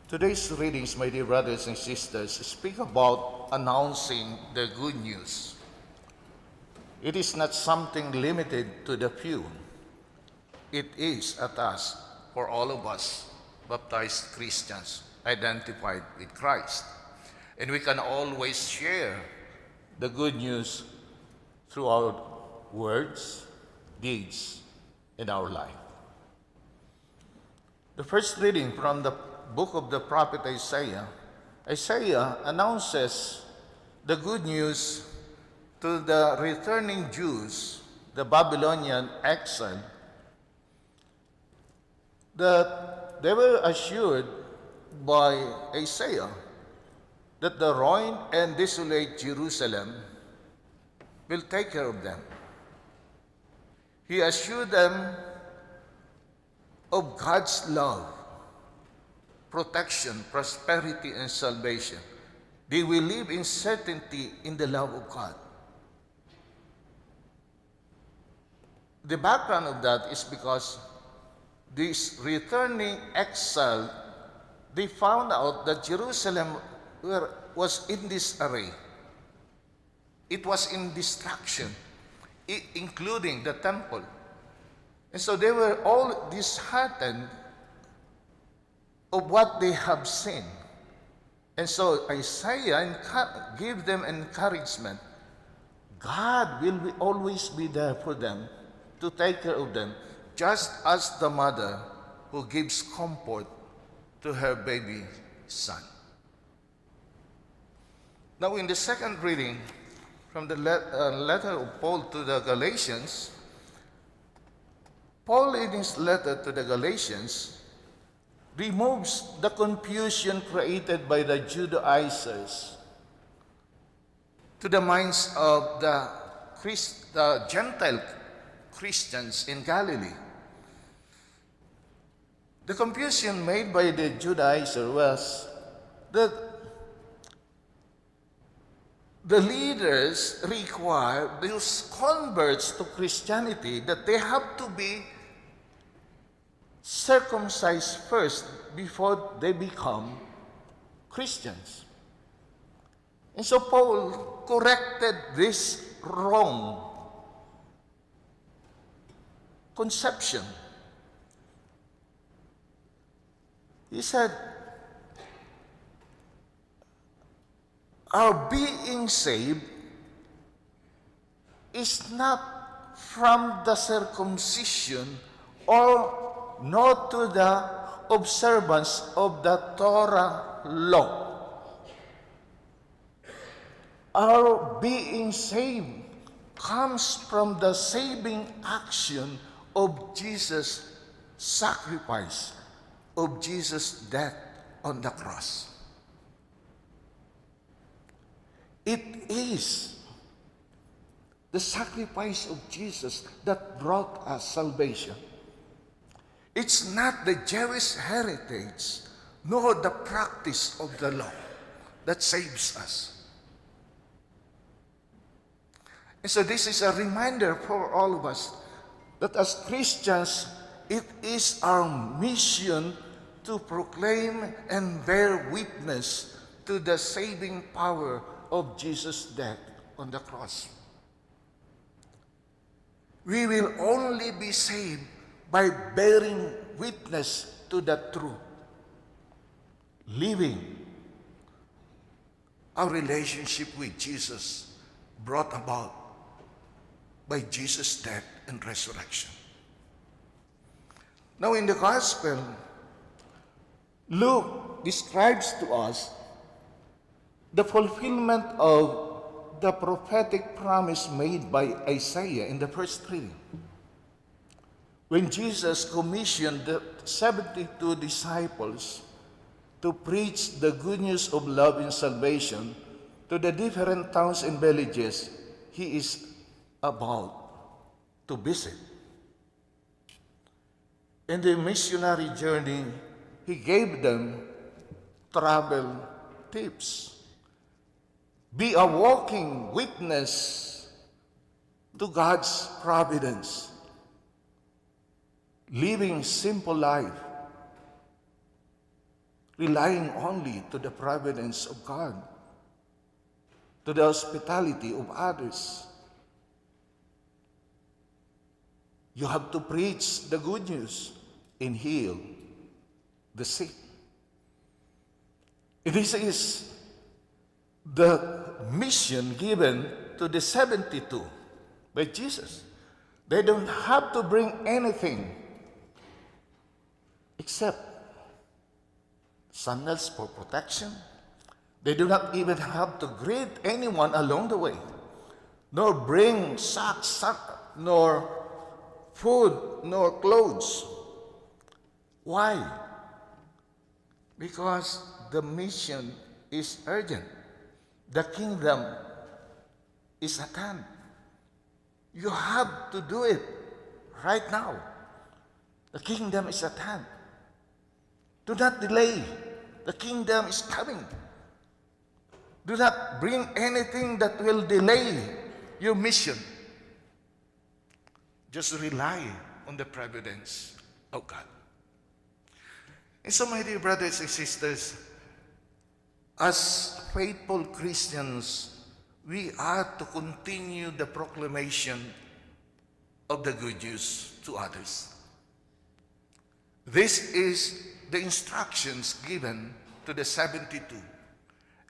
Today's readings, my dear brothers and sisters, speak about announcing the good news. It is not something limited to the few. It is a task for all of us, baptized Christians, identified with Christ. And we can always share the good news through our words, deeds, in our life. The first reading from the book of the prophet Isaiah. Isaiah announces the good news to the returning Jews, the Babylonian exile, that they were assured by Isaiah that the ruined and desolate Jerusalem will take care of them. He assured them of God's love, protection, prosperity, and salvation. They will live in certainty in the love of God. The background of that is because this returning exile, they found out that Jerusalem was in disarray. It was in destruction, including the temple. And so they were all disheartened of what they have seen. And so Isaiah gave them encouragement. God will always be there for them, to take care of them, just as the mother who gives comfort to her baby son. Now in the second reading from the letter of Paul to the Galatians, Paul in his letter to the Galatians removes the confusion created by the Judaizers to the minds of the Gentile Christians in Galilee. The confusion made by the Judaizer was that the leaders require those converts to Christianity that they have to be circumcised first before they become Christians. And so Paul corrected this wrong conception. He said, our being saved is not from the circumcision or not to the observance of the Torah law. Our being saved comes from the saving action of Jesus' sacrifice, of Jesus' death on the cross. It is the sacrifice of Jesus that brought us salvation. It's not the Jewish heritage, nor the practice of the law that saves us. And so this is a reminder for all of us that as Christians, it is our mission to proclaim and bear witness to the saving power of Jesus' death on the cross. We will only be saved by bearing witness to the truth, living our relationship with Jesus brought about by Jesus' death and resurrection. Now in the Gospel, Luke describes to us the fulfillment of the prophetic promise made by Isaiah in the first reading. When Jesus commissioned the 72 disciples to preach the good news of love and salvation to the different towns and villages he is about to visit. In the missionary journey, he gave them travel tips. Be a walking witness to God's providence, living simple life, relying only to the providence of God, to the hospitality of others. You have to preach the good news and heal the sick. This is the mission given to the 72 by Jesus. They don't have to bring anything except sandals for protection. They do not even have to greet anyone along the way, nor bring socks, nor food, nor clothes. Why? Because the mission is urgent. The kingdom is at hand. You have to do it right now. The kingdom is at hand. Do not delay. The kingdom is coming. Do not bring anything that will delay your mission. Just rely on the providence of God. And so, my dear brothers and sisters, as faithful Christians, we are to continue the proclamation of the good news to others. This is the instructions given to the 72.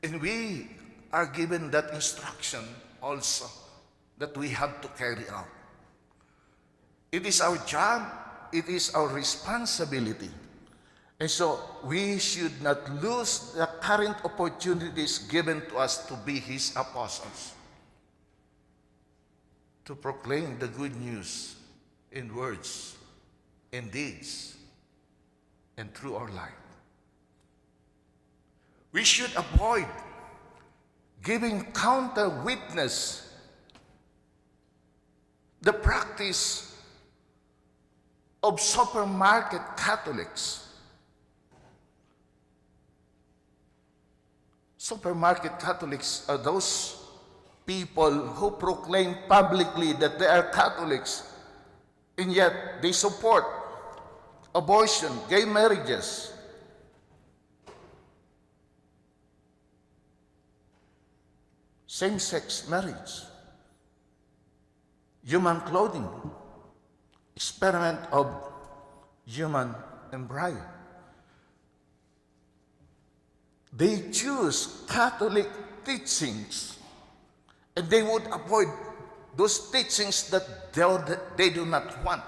And we are given that instruction also that we have to carry out. It is our job, it is our responsibility. And so we should not lose the current opportunities given to us to be His apostles, to proclaim the good news in words, in deeds, and through our life. We should avoid giving counter witness the practice of supermarket Catholics. Supermarket Catholics are those people who proclaim publicly that they are Catholics, and yet they support abortion, gay marriages, same-sex marriage, human clothing, experiment of human embryo. They choose Catholic teachings, and they would avoid those teachings that they do not want.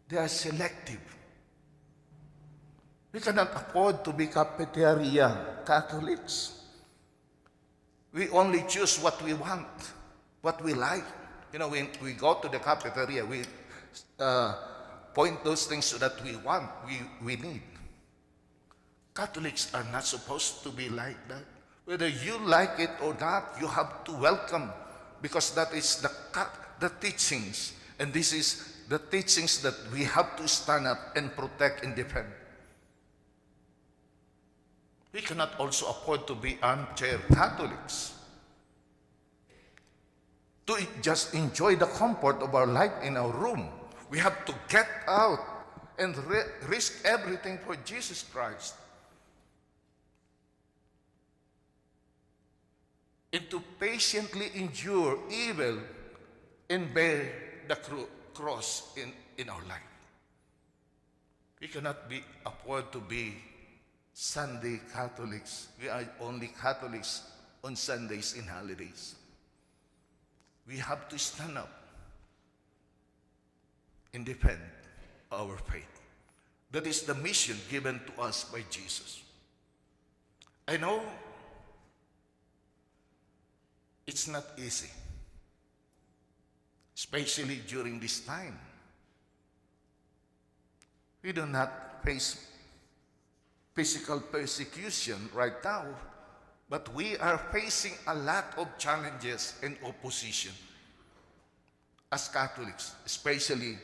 They are selective. We cannot afford to be cafeteria Catholics. We only choose what we want, what we like. You know, when we go to the cafeteria, we point those things that we want, we need. Catholics are not supposed to be like that. Whether you like it or not, you have to welcome, because that is the teachings, and this is the teachings that we have to stand up and protect and defend. We cannot also afford to be armchair Catholics, to just enjoy the comfort of our life in our room. We have to get out and risk everything for Jesus Christ. And to patiently endure evil and bear the cross in our life. We cannot afford to be Sunday Catholics. We are only Catholics on Sundays and holidays. We have to stand up and defend our faith. That is the mission given to us by Jesus. I know it's not easy, especially during this time. We do not face physical persecution right now, but we are facing a lot of challenges and opposition as Catholics, especially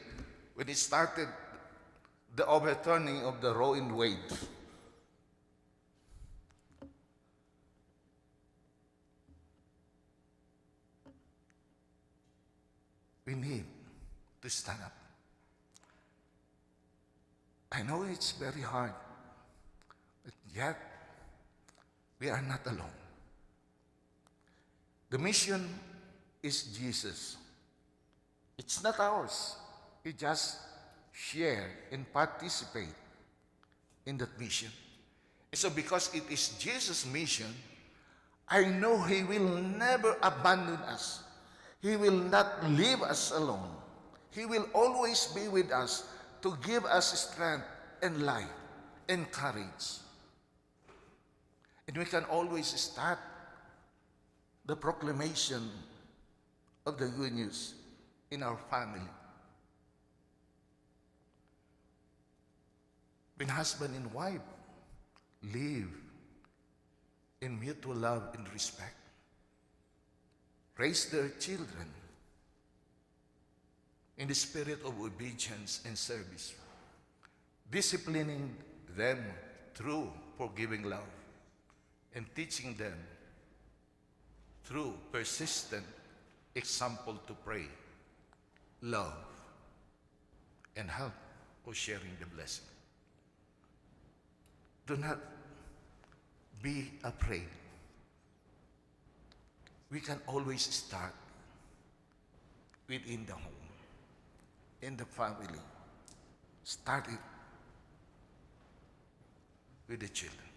when it started the overturning of the Roe v. Wade. We need to stand up. I know it's very hard, but yet we are not alone. The mission is Jesus. It's not ours. We just share and participate in that mission. So because it is Jesus' mission, I know He will never abandon us. He will not leave us alone. He will always be with us to give us strength and life and courage. And we can always start the proclamation of the good news in our family. When husband and wife live in mutual love and respect, raise their children in the spirit of obedience and service, disciplining them through forgiving love, and teaching them through persistent example to pray, love, and help or sharing the blessing. Do not be afraid. We can always start within the home, in the family. Start it with the children.